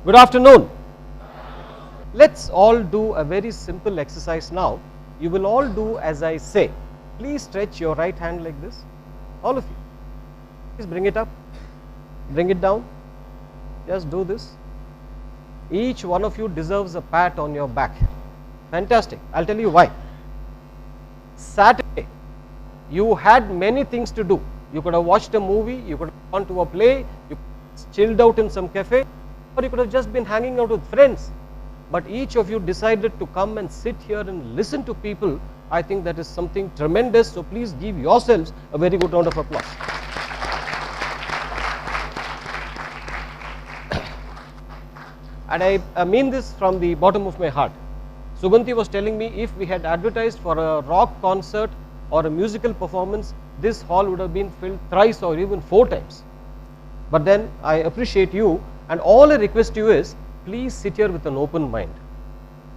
Good afternoon. Let's all do a very simple exercise now. You will all do as I say. Please stretch your right hand like this. All of you. Please bring it up. Bring it down. Just do this. Each one of you deserves a pat on your back. Fantastic. I'll tell you why. Saturday, you had many things to do. You could have watched a movie, you could have gone to a play, you could have chilled out in some cafe, or you could have just been hanging out with friends. But each of you decided to come and sit here and listen to people. I think that is something tremendous. So please give yourselves a very good round of applause. And I mean this from the bottom of my heart. Suganti was telling me if we had advertised for a rock concert or a musical performance, this hall would have been filled thrice or even 4 times. But then I appreciate you, and all I request you is, please sit here with an open mind.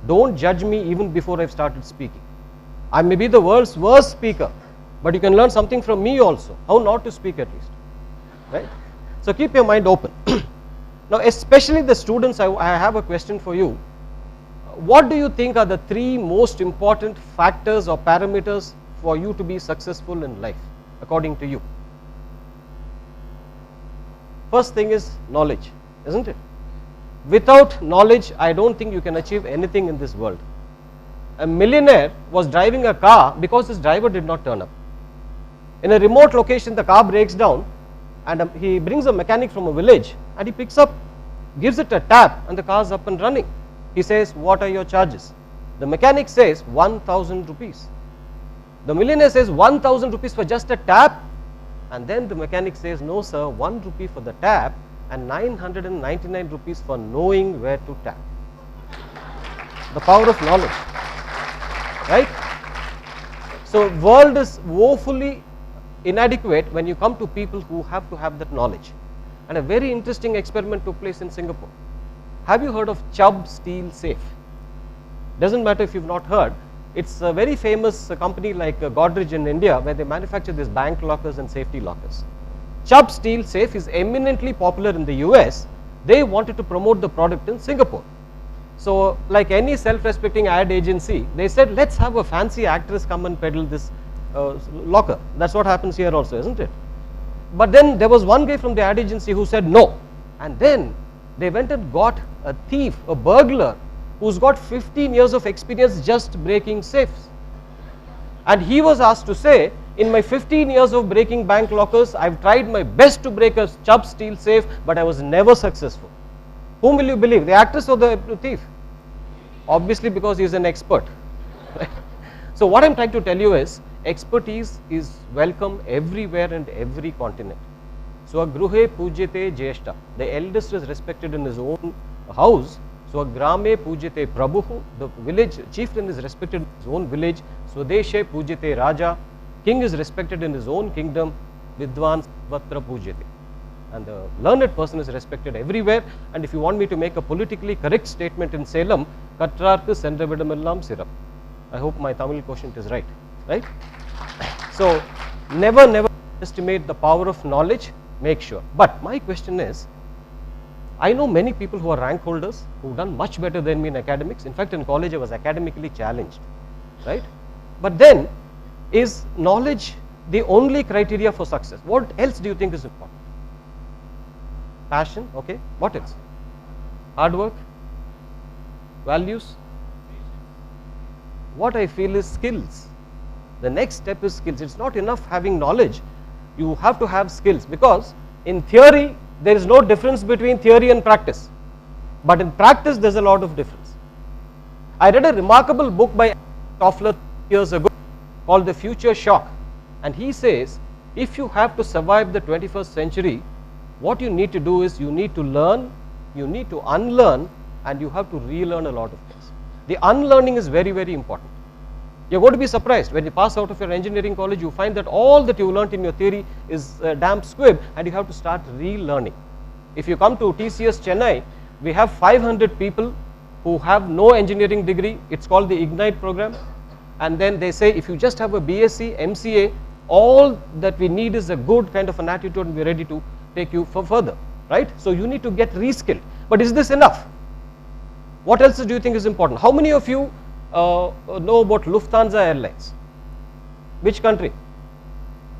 Don't judge me even before I've started speaking. I may be the world's worst speaker, but you can learn something from me also, how not to speak at least, right? So keep your mind open. Now especially the students, I have a question for you. What do you think are the 3 most important factors or parameters for you to be successful in life, according to you? First thing is knowledge, isn't it? Without knowledge, I don't think you can achieve anything in this world. A millionaire was driving a car because his driver did not turn up. In a remote location, the car breaks down, and he brings a mechanic from a village, and he picks up, gives it a tap, and the car is up and running. He says, what are your charges? The mechanic says 1,000 rupees. The millionaire says 1,000 rupees for just a tap, and then the mechanic says, no sir, 1 rupee for the tap and 999 rupees for knowing where to tap. The power of knowledge, right? So world is woefully inadequate when you come to people who have to have that knowledge. And a very interesting experiment took place in Singapore. Have you heard of Chubb Steel Safe? Doesn't matter if you've not heard. It's a very famous company like Godrej in India, where they manufacture these bank lockers and safety lockers. Chubb Steel Safe is eminently popular in the US. They wanted to promote the product in Singapore. So like any self-respecting ad agency, they said, let's have a fancy actress come and peddle this locker. That's what happens here also, isn't it? But then there was one guy from the ad agency who said no. And then they went and got a thief, a burglar, who's got 15 years of experience just breaking safes. And he was asked to say, in my 15 years of breaking bank lockers, I've tried my best to break a Chubb Steel Safe, but I was never successful. Whom will you believe, the actress or the thief? Obviously, because he's an expert. So what I'm trying to tell you is, expertise is welcome everywhere and every continent. Swagruhe pujyate jyeshta. The eldest is respected in his own house. Swagrame pujyate prabhu. The village chieftain is respected in his own village. Swadeshe pujyate raja. King is respected in his own kingdom. Vidwan vatra pujyate. And the learned person is respected everywhere. And if you want me to make a politically correct statement in Salem, Katrarku sendravidamellam siram. I hope my Tamil quotient is right. Right? So never estimate the power of knowledge. Make sure. But my question is, I know many people who are rank holders who have done much better than me in academics. In fact, in college I was academically challenged, right? But then, is knowledge the only criteria for success? What else do you think is important? Passion, okay. What else? Hard work? Values? What I feel is skills. The next step is skills. It's not enough having knowledge. You have to have skills, because in theory there is no difference between theory and practice, but in practice there's a lot of difference. I read a remarkable book by Toffler years ago called The Future Shock, and he says if you have to survive the 21st century, what you need to do is you need to learn, you need to unlearn, and you have to relearn a lot of things. The unlearning is very important. You're going to be surprised when you pass out of your engineering college, you find that all that you learnt in your theory is a damp squib, and you have to start relearning. If you come to TCS Chennai, we have 500 people who have no engineering degree. It's called the Ignite program. And then they say if you just have a BSc, MCA, all that we need is a good kind of an attitude, and we're ready to take you for further, right? So you need to get reskilled. But is this enough? What else do you think is important? How many of you know about Lufthansa Airlines? Which country?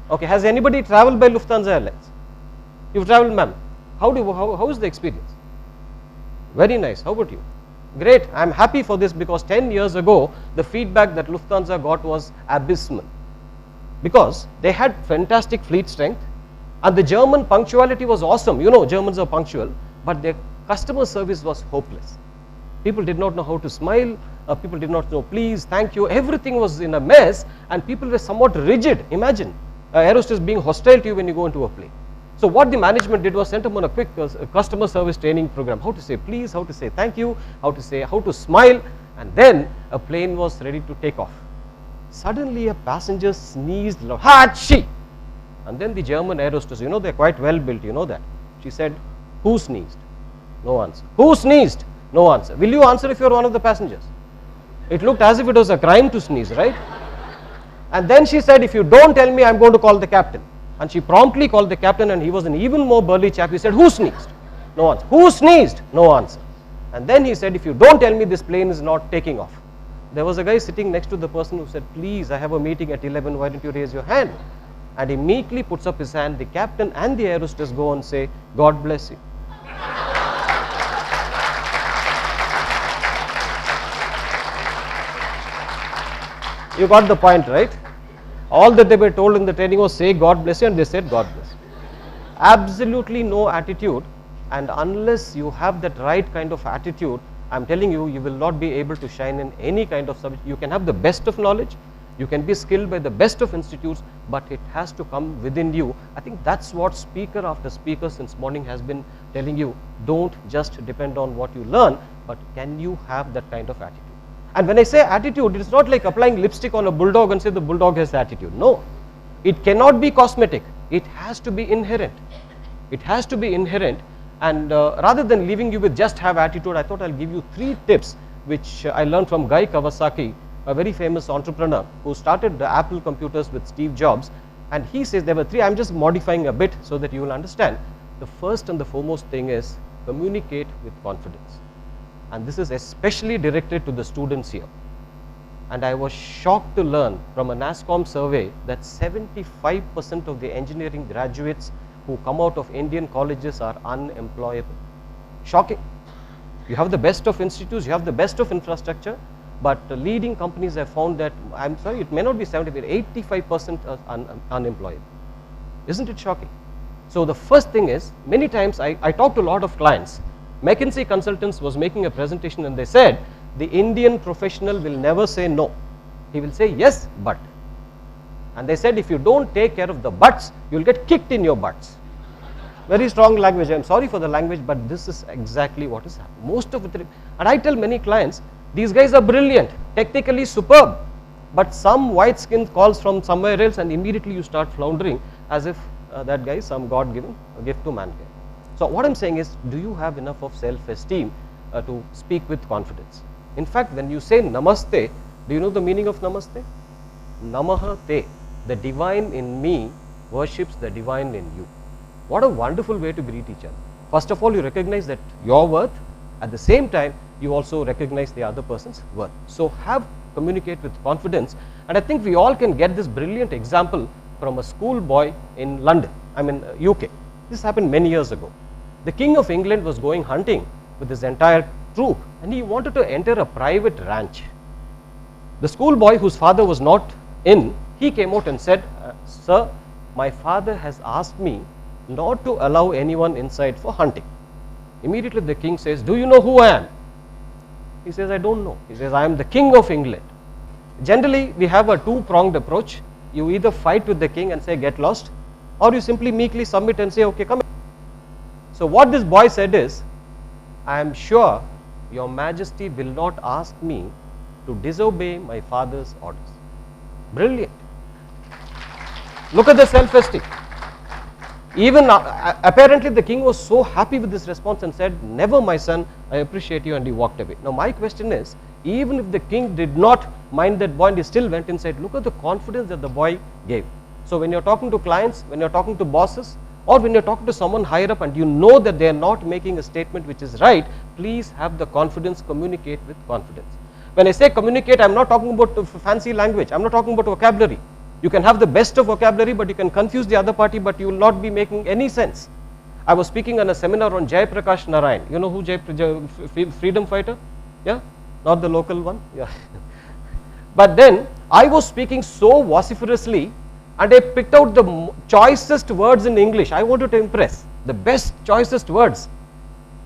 Okay, has anybody traveled by Lufthansa Airlines? You've traveled, ma'am. How is the experience? Very nice. How about you? Great. I am happy for this because 10 years ago the feedback that Lufthansa got was abysmal, because they had fantastic fleet strength and the German punctuality was awesome. You know, Germans are punctual, but their customer service was hopeless. People did not know how to smile, people did not know please, thank you, everything was in a mess and people were somewhat rigid. Imagine aerosters being hostile to you when you go into a plane. So what the management did was sent them on a quick customer service training program, how to say please, how to say thank you, how to smile, and then a plane was ready to take off. Suddenly a passenger sneezed loud, Hachi! And then the German aerosters, you know, they're quite well built, you know that. She said, who sneezed? No answer. Who sneezed? No answer. Will you answer if you're one of the passengers? It looked as if it was a crime to sneeze, right? And then she said, if you don't tell me, I'm going to call the captain. And she promptly called the captain, and he was an even more burly chap. He said, who sneezed? No answer. Who sneezed? No answer. And then he said, if you don't tell me, this plane is not taking off. There was a guy sitting next to the person who said, please, I have a meeting at 11, why don't you raise your hand? And he meekly puts up his hand. The captain and the aerosters go and say, God bless you. You got the point, right? All that they were told in the training was say God bless you, and they said God bless you. Absolutely no attitude, and unless you have that right kind of attitude, I am telling you, you will not be able to shine in any kind of subject. You can have the best of knowledge, you can be skilled by the best of institutes, but it has to come within you. I think that's what speaker after speaker since morning has been telling you. Don't just depend on what you learn, but can you have that kind of attitude? And when I say attitude, it's not like applying lipstick on a bulldog and say the bulldog has attitude. No, it cannot be cosmetic. It has to be inherent. It has to be inherent. And rather than leaving you with just have attitude, I thought I'll give you 3 tips which I learned from Guy Kawasaki, a very famous entrepreneur who started the Apple computers with Steve Jobs. And he says there were 3. I'm just modifying a bit so that you will understand. The first and the foremost thing is communicate with confidence. And this is especially directed to the students here. And I was shocked to learn from a NASSCOM survey that 75% of the engineering graduates who come out of Indian colleges are unemployable. Shocking. You have the best of institutes, you have the best of infrastructure, but leading companies have found that, I'm sorry, it may not be 70, but 85% are unemployable. Isn't it shocking? So the first thing is, many times I talk to a lot of clients. McKinsey Consultants was making a presentation and they said, the Indian professional will never say no. He will say yes, but. And they said, if you don't take care of the buts, you will get kicked in your butts. Very strong language. I'm sorry for the language, but this is exactly what is happening. Most of it, and I tell many clients, these guys are brilliant, technically superb, but some white skin calls from somewhere else and immediately you start floundering as if that guy is some God-given gift to mankind. So what I'm saying is, do you have enough of self-esteem to speak with confidence? In fact, when you say namaste, do you know the meaning of namaste? Namaha te, the divine in me worships the divine in you. What a wonderful way to greet each other. First of all, you recognize that your worth, at the same time, you also recognize the other person's worth. So communicate with confidence, and I think we all can get this brilliant example from a schoolboy in London, UK. This happened many years ago. The King of England was going hunting with his entire troop, and he wanted to enter a private ranch. The schoolboy, whose father was not in, he came out and said, sir, my father has asked me not to allow anyone inside for hunting. Immediately the king says, do you know who I am? He says, I don't know. He says, I am the King of England. Generally, we have a two-pronged approach. You either fight with the king and say, get lost, or you simply meekly submit and say, okay, come in. So what this boy said is, I am sure your majesty will not ask me to disobey my father's orders. Brilliant. Look at the self-esteem. Even apparently the king was so happy with this response and said, never my son, I appreciate you, and he walked away. Now my question is, even if the king did not mind that boy and he still went inside, look at the confidence that the boy gave. So when you're talking to clients, when you're talking to bosses, or when you're talking to someone higher up and you know that they are not making a statement which is right, please have the confidence, communicate with confidence. When I say communicate, I'm not talking about fancy language, I'm not talking about vocabulary. You can have the best of vocabulary, but you can confuse the other party, but you will not be making any sense. I was speaking on a seminar on Jai Prakash Narayan. You know who freedom fighter? Yeah, not the local one. Yeah. But then I was speaking so vociferously, and I picked out the choicest words in English. I wanted to impress, the best, choicest words.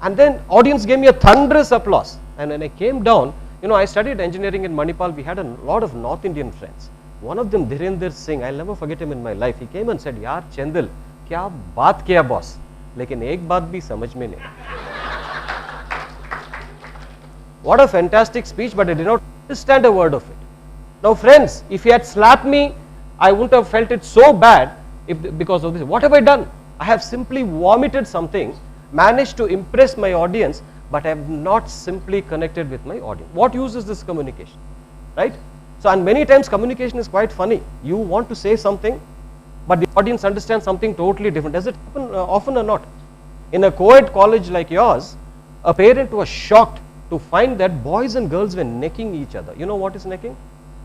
And then audience gave me a thunderous applause. And when I came down, you know, I studied engineering in Manipal. We had a lot of North Indian friends. One of them, Dhirendra Singh, I'll never forget him in my life. He came and said, "Yaar Chendil, kya baat kiya boss? Lekin ek baat bhi samajh mein nahi." What a fantastic speech, but I did not understand a word of it. Now friends, if he had slapped me, I wouldn't have felt it so bad because of this. What have I done? I have simply vomited something, managed to impress my audience, but I have not simply connected with my audience. What use is this communication, right? So, and many times communication is quite funny. You want to say something, but the audience understands something totally different. Does it happen often or not? In a co-ed college like yours, a parent was shocked to find that boys and girls were necking each other. You know what is necking?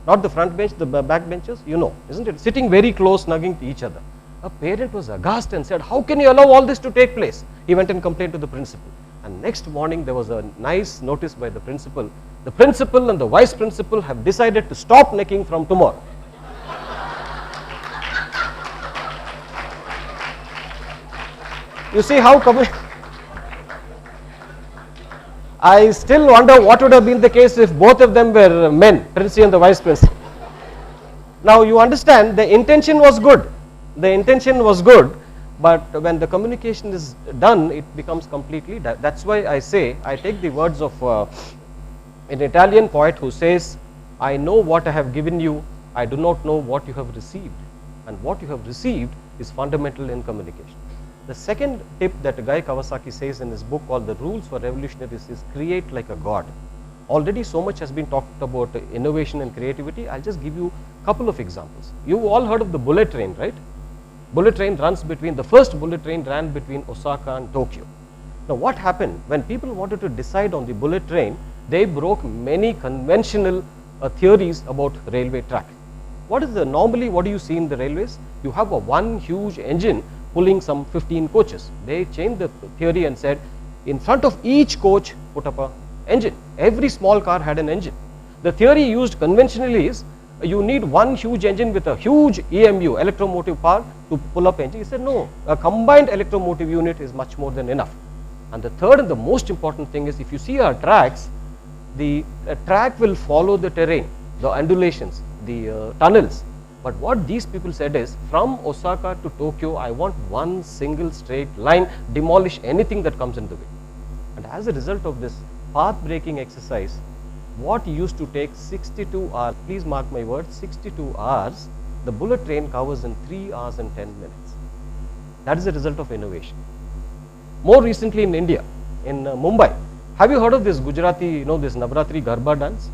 Not the front bench, the back benches, you know, isn't it? Sitting very close, snugging to each other. A parent was aghast and said, "How can you allow all this to take place?" He went and complained to the principal. And next morning there was a nice notice by the principal. The principal and the vice principal have decided to stop necking from tomorrow. You see how I still wonder what would have been the case if both of them were men, Principal and the vice principal. Now you understand, the intention was good. The intention was good, but when the communication is done, it becomes completely. That's why I say, I take the words of an Italian poet who says, "I know what I have given you, I do not know what you have received." And what you have received is fundamental in communication. The second tip that Guy Kawasaki says in his book called The Rules for Revolutionaries is create like a god. Already so much has been talked about innovation and creativity. I'll just give you a couple of examples. You've all heard of the bullet train, right? Bullet train runs between, the first bullet train ran between Osaka and Tokyo. Now what happened when people wanted to decide on the bullet train, they broke many conventional theories about railway track. Normally what do you see in the railways? You have a one huge engine pulling some 15 coaches. They changed the theory and said, in front of each coach put up a engine. Every small car had an engine. The theory used conventionally is, you need one huge engine with a huge EMU, electromotive power, to pull up engine. He said no, a combined electromotive unit is much more than enough. And the third and the most important thing is, if you see our tracks, the track will follow the terrain, the undulations, the tunnels. But what these people said is, from Osaka to Tokyo, I want one single straight line, demolish anything that comes in the way. And as a result of this path breaking exercise, what used to take 62 hours, please mark my words, 62 hours, the bullet train covers in 3 hours and 10 minutes. That is the result of innovation. More recently in India, in Mumbai, have you heard of this Gujarati, this Navratri Garba dance,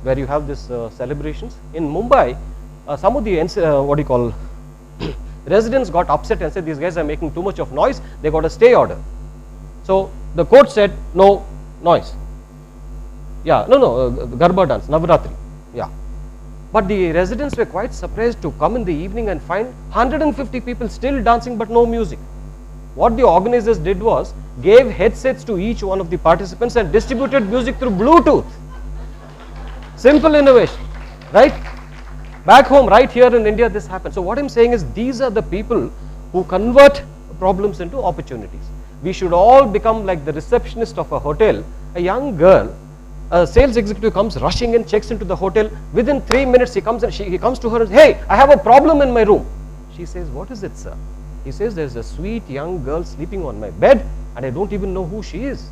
where you have this celebrations? In Mumbai, some of the residents got upset and said, these guys are making too much of noise, they got a stay order. So the court said, no noise. Yeah, Garba dance, Navratri. Yeah. But the residents were quite surprised to come in the evening and find 150 people still dancing but no music. What the organizers did was, gave headsets to each one of the participants and distributed music through Bluetooth. Simple innovation, right? Back home, right here in India, this happened. So what I'm saying is, these are the people who convert problems into opportunities. We should all become like the receptionist of a hotel. A young girl, a sales executive comes rushing in, checks into the hotel. Within 3 minutes, he comes to her and says, "Hey, I have a problem in my room." She says, "What is it, sir?" He says, "There's a sweet young girl sleeping on my bed and I don't even know who she is."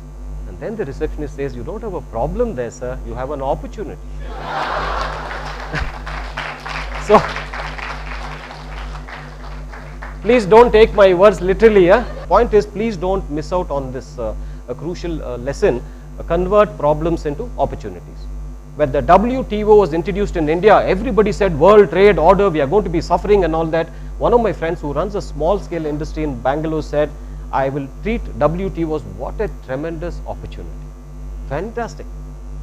And then the receptionist says, "You don't have a problem there, sir. You have an opportunity." So, please don't take my words literally. Point is, please don't miss out on this crucial lesson. Convert problems into opportunities. when the WTO was introduced in India, everybody said World Trade Order, we are going to be suffering and all that. One of my friends who runs a small scale industry in Bangalore said, I will treat WTO as what a tremendous opportunity. Fantastic.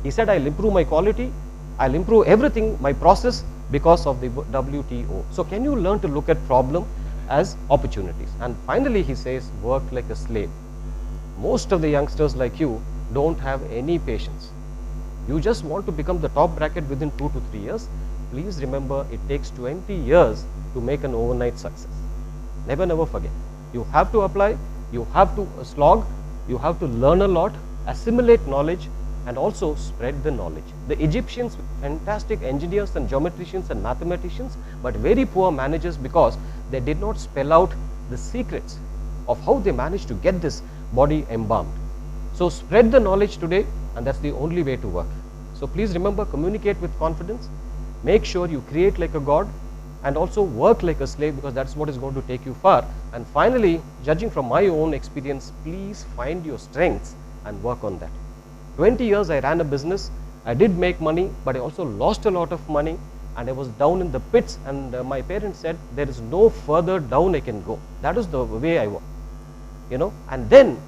He said, I'll improve my quality, I'll improve everything, my process, because of the WTO. So can you learn to look at problem as opportunities? And finally he says, work like a slave. Most of the youngsters like you don't have any patience. You just want to become the top bracket within 2 to 3 years. Please remember, it takes 20 years to make an overnight success. Never forget. You have to apply, you have to slog, you have to learn a lot, assimilate knowledge, and also spread the knowledge. The Egyptians were fantastic engineers and geometricians and mathematicians, but very poor managers because they did not spell out the secrets of how they managed to get this body embalmed. So spread the knowledge today, and that's the only way to work. So please remember, communicate with confidence, make sure you create like a god, and also work like a slave, because that's what is going to take you far. And finally, judging from my own experience, please find your strengths and work on that. 20 years I ran a business, I did make money, but I also lost a lot of money, and I was down in the pits, and my parents said there is no further down I can go. That is the way I was, and then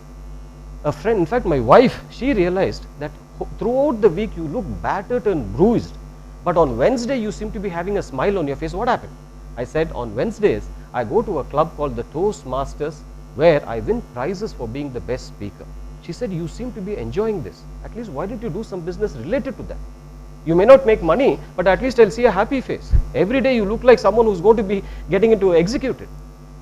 a friend, in fact my wife, she realized that throughout the week you look battered and bruised, but on Wednesday you seem to be having a smile on your face. What happened? I said, on Wednesdays I go to a club called the Toastmasters, where I win prizes for being the best speaker. She said, you seem to be enjoying this. At least why don't you do some business related to that? You may not make money, but at least I'll see a happy face. Every day you look like someone who's going to be getting into executed.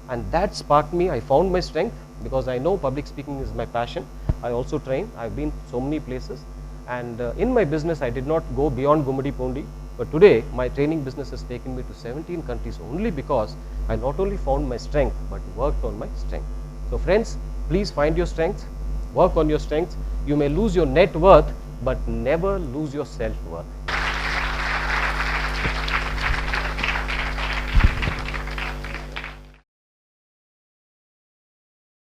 And that sparked me. I found my strength, because I know public speaking is my passion. I also train. I've been so many places. And in my business, I did not go beyond Gumadi Pondi. But today, my training business has taken me to 17 countries only because I not only found my strength, but worked on my strength. So friends, please find your strengths, work on your strengths. You may lose your net worth, but never lose your self-worth.